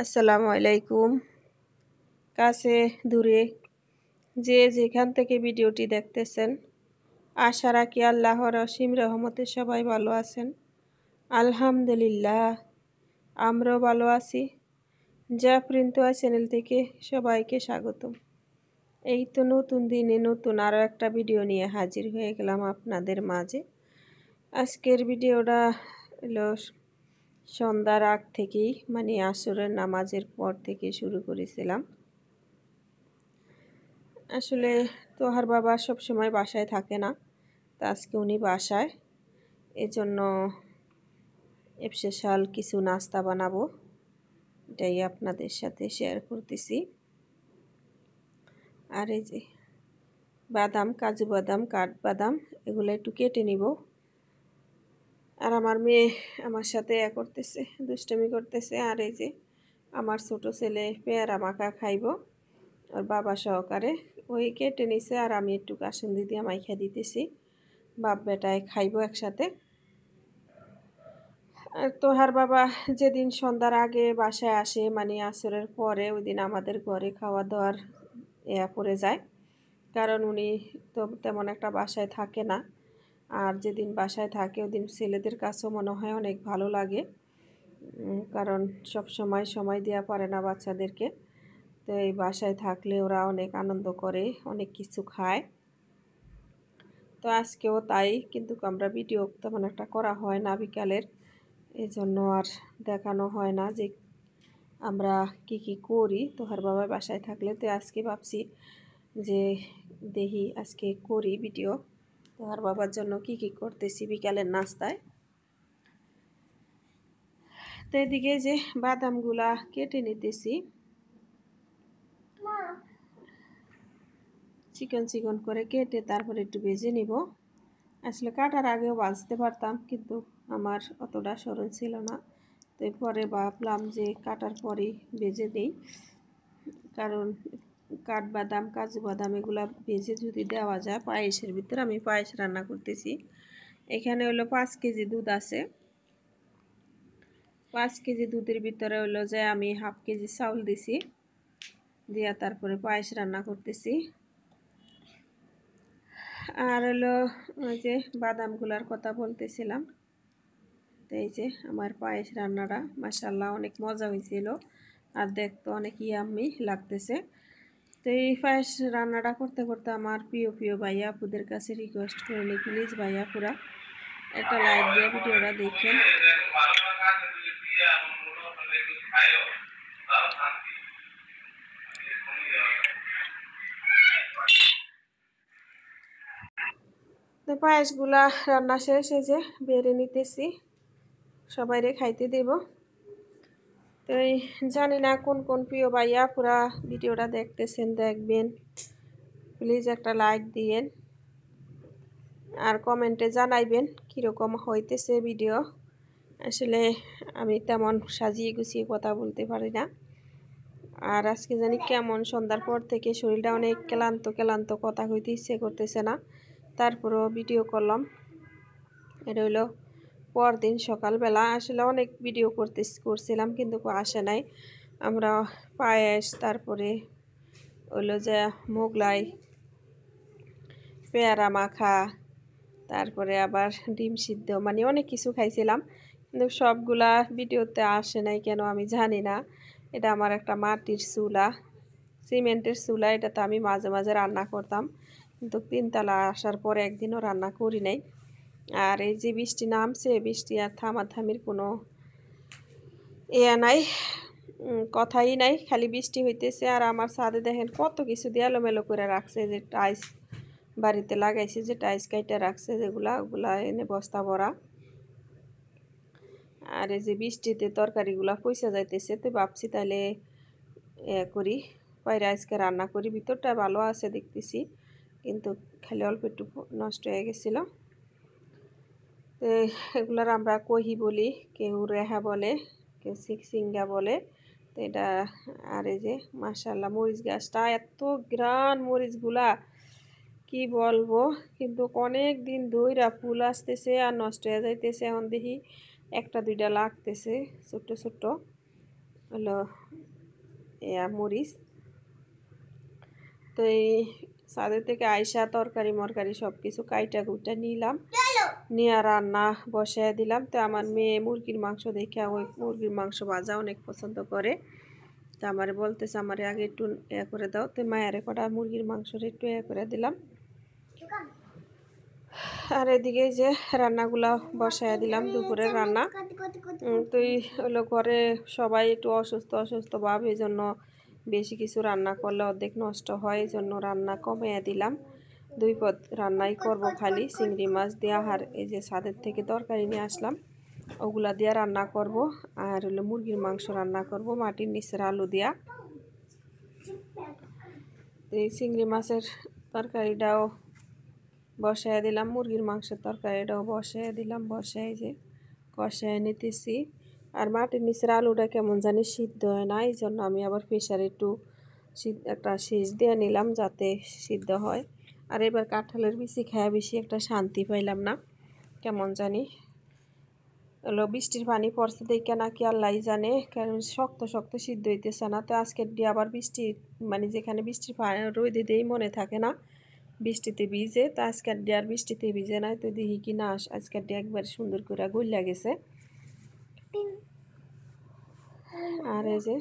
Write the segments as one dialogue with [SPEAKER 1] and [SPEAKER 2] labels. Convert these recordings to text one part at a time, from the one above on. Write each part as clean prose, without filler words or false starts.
[SPEAKER 1] আসসালামু আলাইকুম। কাছে দূরে যে যেখান থেকে ভিডিওটি দেখতেছেন, আশা রাখি আল্লাহর অসীম রহমতে সবাই ভালো আছেন। আলহামদুলিল্লাহ, আমরাও ভালো আছি। জাফরিনতোয়া চ্যানেল থেকে সবাইকে স্বাগতম। এই তো নতুন দিনে নতুন আরও একটা ভিডিও নিয়ে হাজির হয়ে গেলাম আপনাদের মাঝে। আজকের ভিডিওটা হলো সন্ধ্যার আগ থেকেই, মানে আসরের নামাজের পর থেকে শুরু করেছিলাম। আসলে তোহার বাবা সব সময় বাসায় থাকে না, তা আজকে উনি বাসায়, এজন্য স্পেশাল কিছু নাস্তা বানাবো, এটাই আপনাদের সাথে শেয়ার করতেছি। আর এই যে বাদাম, কাজু বাদাম, কাঠবাদাম এগুলো একটু কেটে নিব। আর আমার মেয়ে আমার সাথে করতেছে, দুষ্টমি করতেছে। আর এই যে আমার ছোট ছেলে পেয়ারা মাখা খাইব ওর বাবা সহকারে, ওই কেটে নিছে। আর আমি একটু কাসুন্দি দিয়ে মাইখা দিতেছি, বাপ বেটায় খাইব একসাথে। আর তোহার বাবা যেদিন সন্ধ্যার আগে বাসায় আসে, মানে আসরের পরে, ওই দিন আমাদের ঘরে খাওয়া দাওয়ার পড়ে যায়, কারণ উনি তো তেমন একটা বাসায় থাকে না। আর যেদিন বাসায় থাকে ওদিন ছেলেদের কাছেও মনে হয় অনেক ভালো লাগে, কারণ সব সময় দেওয়া পারে না বাচ্চাদেরকে। তো এই বাসায় থাকলে ওরা অনেক আনন্দ করে, অনেক কিছু খায়। তো আজকেও তাই, কিন্তু আমরা ভিডিও তেমন একটা করা হয় না বিকালের, এই জন্য আর দেখানো হয় না যে আমরা কি করি তোহার বাবার বাসায় থাকলে। তো আজকে ভাবছি যে দেখি আজকে করি ভিডিও, তোহার বাবার জন্য কি করতেছি বিকালের নাস্তায়। তো এদিকে যে বাদামগুলা কেটে নিতেছি, চিকন করে কেটে তারপরে একটু ভেজে নিব। আসলে কাটার আগেও ভাজতে পারতাম, কিন্তু আমার অতটা স্মরণ ছিল না। তো পরে ভাবলাম যে কাটার পরেই ভেজে দিই, কারণ কাঠবাদাম, কাজু বাদাম এগুলা ভেজে যদি দেওয়া যায় পায়েসের ভিতরে, আমি পায়েস রান্না করতেছি। এখানে হলো 5 কেজি দুধ আছে। 5 কেজি দুধের ভিতরে হলো যে আমি হাফ কেজি চাউল দিছি, দিয়া তারপরে পায়েস রান্না করতেছি। আর হলো ওই যে বাদামগুলার কথা বলতেছিলাম। তো এই যে আমার পায়েস রান্নাটা মাশাআল্লাহ অনেক মজা হয়েছিল, আর দেখতে অনেক ইয়াম্মি লাগতেছে। তো এই পায়েস রান্নাটা করতে করতে আমার প্রিয় ভাইয়া আপুদের কাছে রিকোয়েস্ট করে নিই, প্লিজ ভাইয়া পুরা একটা লাইক দিয়ে ভিডিওটা দেখেন। তো পায়েসগুলা রান্না শেষ, এই যে বেড়ে নিতেছি, সবাইরে খাইতে দেব। তো জানি না কোন প্রিয় ভাইয়া পুরা ভিডিওটা দেখতেছেন, দেখবেন, প্লিজ একটা লাইক দিয়েন আর কমেন্টে জানাইবেন কীরকম হইতেছে ভিডিও। আসলে আমি তেমন সাজিয়ে গুছিয়ে কথা বলতে পারি না, আর আজকে জানি কেমন সন্ধ্যার পর থেকে শরীরটা অনেক ক্লান্ত, কথা হইতে ইচ্ছে করতেছে না, তারপরও ভিডিও করলাম। এটা হইলো পরদিন সকালবেলা। আসলে অনেক ভিডিও করছিলাম, কিন্তু আসে নাই। আমরা পায়েস, তারপরে হইলো যে মোগলাই, পেয়ারা মাখা, তারপরে আবার ডিম সিদ্ধ, মানে অনেক কিছু খাইছিলাম, কিন্তু সবগুলা ভিডিওতে আসে নাই কেন আমি জানি না। এটা আমার একটা মাটির চুলা, সিমেন্টের চুলা, এটা তো আমি মাঝে মাঝে রান্না করতাম, কিন্তু 3 তলা আসার পরে একদিনও রান্না করি নাই। আর এই যে বৃষ্টি নামছে, বৃষ্টি আর থামাথামির কোনো নাই, কথাই নাই, খালি বৃষ্টি হইতেছে। আর আমার ছাদে দেখেন কত কিছু দিয়ে এলোমেলো করে রাখছে, যে টাইস বাড়িতে লাগাইছে, যে টাইস কাইটা রাখছে ওগুলা এনে বস্তা ভরা। আর এই যে বৃষ্টিতে তরকারিগুলা পয়সা যাইতেছে, তো ভাবছি তাহলে করি, বাইরে আজকে রান্না করি। ভিতরটা ভালো আছে দেখতেছি, কিন্তু খালি অল্প একটু নষ্ট হয়ে গেছিল। তো এগুলার আমরা কহি বলি, কেউ রেহা বলে, কেউ সিংসিঙ্গা বলে। তো এটা, আর এই যে মাশাআল্লাহ মরিচ গাছটা এত গ্রান, মরিচগুলা কি বলবো, কিন্তু অনেক দিন ধইরা ফুল আসতেছে আর নষ্ট হয়ে যাইতেছে। এখন দেখি 1টা 2টা লাগতেছে ছোট্ট ছোট্ট, হলো মরিচ। তো এই ছাদের থেকে আইসা তরকারি মরকারি সব কিছু কাইটা কুইটা নিলাম, নিয়ে রান্না বসায় দিলাম। তো আমার মেয়ে মুরগির মাংস দেখে ওই মুরগির মাংস ভাজা অনেক পছন্দ করে। তো আমার বলতেছে আমার আগে একটু করে দাও। তো মায়ের কটা মুরগির মাংসটা একটু করে দিলাম। আর এদিকে যে রান্নাগুলা বসায় দিলাম, দুপুরের রান্না। তো হলো ঘরে সবাই একটু অসুস্থ ভাব, এই জন্য বেশি কিছু রান্না করলে অর্ধেক নষ্ট হয়, এই জন্য রান্না কমিয়ে দিলাম। 2 পদ রান্নাই করব, খালি চিংড়ি মাছ দিয়ে। আর এই যে ছাদের থেকে তরকারি নিয়ে আসলাম, ওগুলা দিয়ে রান্না করব। আর হলো মুরগির মাংস রান্না করব মাটির নিচের আলু দিয়া। এই চিংড়ি মাছের তরকারিটাও বসায় দিলাম, মুরগির মাংসের তরকারিটাও বসায় দিলাম। বসায় যে কষায় নিতেছি। আর মাটির নিচের আলুটা কেমন জানি সিদ্ধ হয় না, এই জন্য আমি আবার প্রেশারে একটু একটা সেচ দিয়ে নিলাম যাতে সিদ্ধ হয়। আর এবার কাঁঠালের বিচি খায়া বেশি একটা শান্তি পাইলাম না, কেমন জানি হলো। বৃষ্টির পানি পড়ছে দেখে নাকি আল্লাহ জানে, কারণ শক্ত শক্ত সিদ্ধ হইতেছে না। তো আজকের দিয়ে আবার বৃষ্টি, মানে যেখানে বৃষ্টির রোদে দিয়েই মনে থাকে না বৃষ্টিতে ভিজে, তো আজকের দিয়ে আর বৃষ্টিতে ভিজে নাই। তো দেখি কি না আজকের দিয়ে একবার সুন্দর করে গইলা গেছে। আর এই যে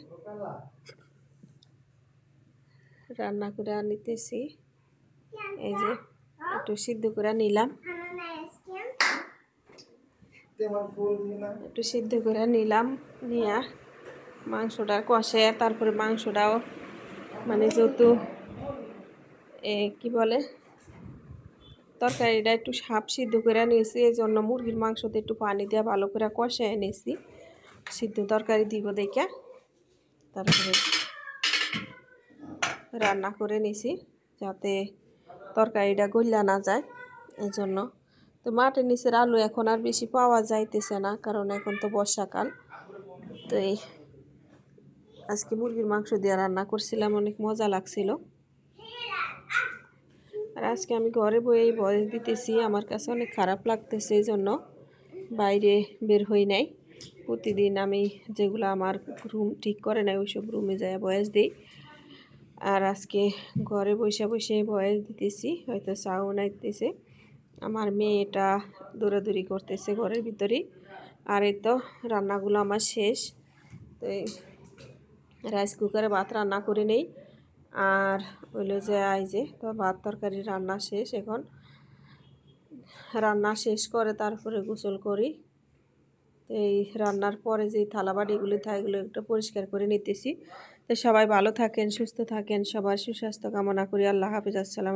[SPEAKER 1] রান্না করে নিতেছি, এই যে একটু সিদ্ধ করে নিলাম, একটু সিদ্ধ করে নিলাম। নিয়ে মাংসটা কষে তারপরে মাংসটাও মানে যেহেতু কি বলে তরকারিটা একটু সাপ সিদ্ধ করে নিয়েছি, এই জন্য মুরগির মাংসতে একটু পানি দিয়ে ভালো করে কষায় নিয়েছি। সিদ্ধ তরকারি দিব দেখে তারপরে রান্না করে নিছি, যাতে তরকারিটা গইলা না যায়, এই জন্য। তো মাটির নিচের আলু এখন আর বেশি পাওয়া যাইতেছে না, কারণ এখন তো বর্ষাকাল। তো এই আজকে মুরগির মাংস দিয়ে রান্না করছিলাম, অনেক মজা লাগছিল। আর আজকে আমি ঘরে বসেই ভয়েস দিতেছি, আমার কাছে অনেক খারাপ লাগতেছে, এই জন্য বাইরে বের হই নাই। প্রতিদিন আমি যেগুলো আমার রুম ঠিক করে নাই ওইসব রুমে যায় ভয়েস দিই। আর আজকে ঘরে বসে বসে ভয়েস দিতেছি, হয়তো চাও নাইতেছে। আমার মেয়েটা দৌড়াদৌড়ি করতেছে ঘরের ভিতরেই। আর এই তো রান্নাগুলো আমার শেষ। তো রাইস কুকারে ভাত রান্না করে নেই। আর হইলো যে এই যে তো ভাত তরকারি রান্না শেষ। এখন রান্না শেষ করে তারপরে গোসল করি। এই রান্নার পরে যে থালাবাটিগুলি থাকে এগুলো একটু পরিষ্কার করে নিতেছি। তো সবাই ভালো থাকেন, সুস্থ থাকেন, সবার সুস্বাস্থ্য কামনা করি। আল্লাহ হাফেজ, আসসালাম।